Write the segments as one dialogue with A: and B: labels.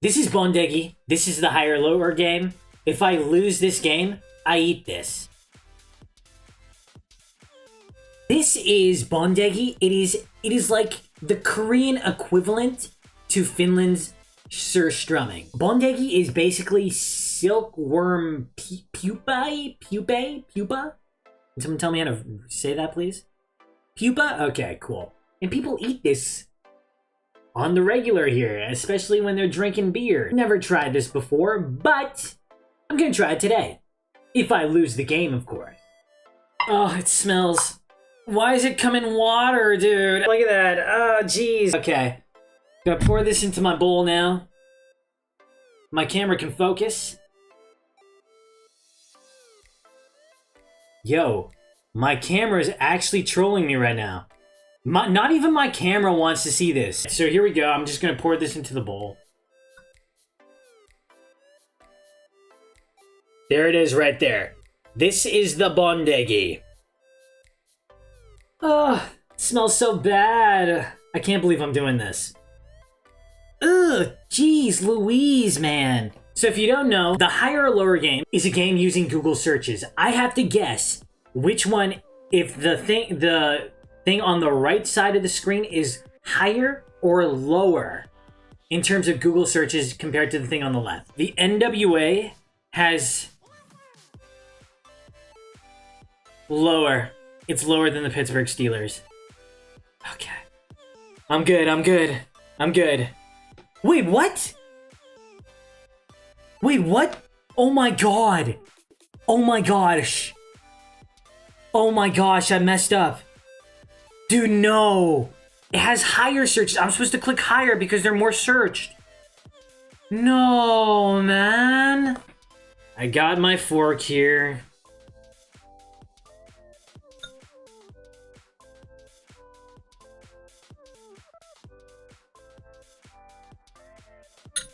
A: This is Bondegi. This is the higher lower game. If I lose this game, I eat this. This is Bondegi. It is like the Korean equivalent to Finland's surströmming. Bondegi is basically silkworm pupae? Pupae? Pupa? Can someone tell me how to say that, please? Pupa? Okay, cool. And people eat this on the regular here, especially when they're drinking beer. Never tried this before, but I'm gonna try it today. If I lose the game, of course. Oh, it smells. Why is it coming water, dude? Look at that. Oh, jeez. Okay. Gonna pour this into my bowl now. My camera can focus. Yo, my camera is actually trolling me right now. Not even my camera wants to see this. So here we go. I'm just gonna pour this into the bowl. There it is right there. This is the Bondegi. Oh, it smells so bad. I can't believe I'm doing this. Ugh, jeez Louise, man. So if you don't know, the higher or lower game is a game using Google searches. I have to guess which one, if the thing on the right side of the screen is higher or lower in terms of Google searches compared to the thing on the left. The NWA has lower. It's lower than the Pittsburgh Steelers. Okay. I'm good, I'm good. I'm good. Wait, what? Wait, what? Oh my god. Oh my gosh. Oh my gosh, I messed up. Dude, no. It has higher searches. I'm supposed to click higher because they're more searched. No, man. I got my fork here.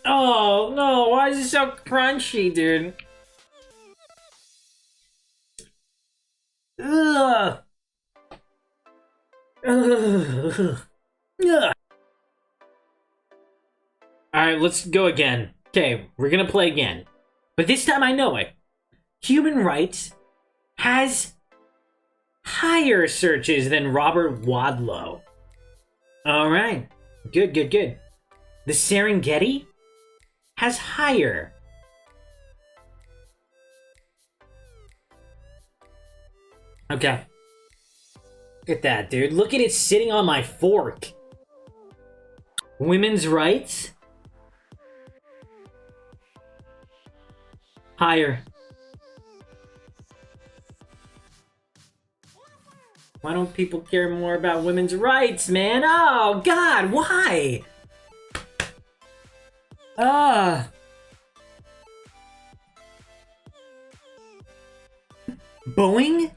A: Oh, no. Why is it so crunchy, dude? Ugh. Ugh. Ugh. Alright, let's go again. Okay, we're gonna play again. But this time I know it. Human Rights has higher searches than Robert Wadlow. Alright. Good, good, good. The Serengeti has higher. Okay. Look at that, dude. Look at it sitting on my fork. Women's rights? Higher. Why don't people care more about women's rights, man? Oh, God, why? Boeing?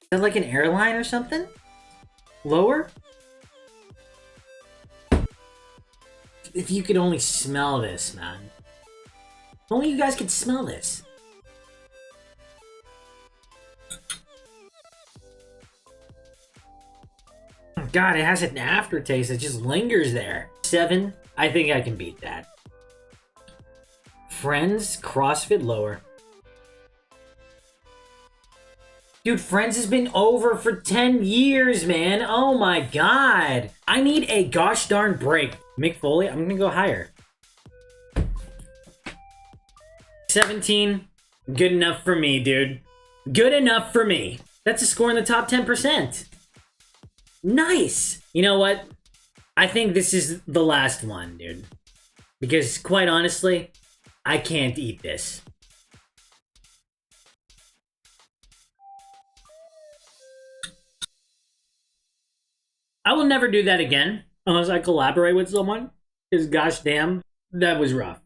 A: Is that like an airline or something? Lower? If you could only smell this, man. If only you guys could smell this. God, it has an aftertaste that just lingers there. 7, I think I can beat that. Friends, CrossFit, lower. Dude, Friends has been over for 10 years, man. Oh my god. I need a gosh darn break. Mick Foley, I'm gonna go higher. 17, good enough for me, dude. Good enough for me. That's a score in the top 10%. Nice. You know what? I think this is the last one, dude. Because, quite honestly, I can't eat this. I will never do that again unless I collaborate with someone. Because gosh damn, that was rough.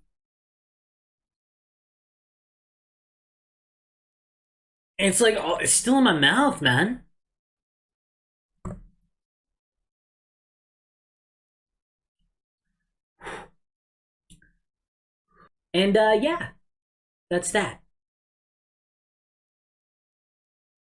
A: It's like, oh, it's still in my mouth, man. And yeah, that's that.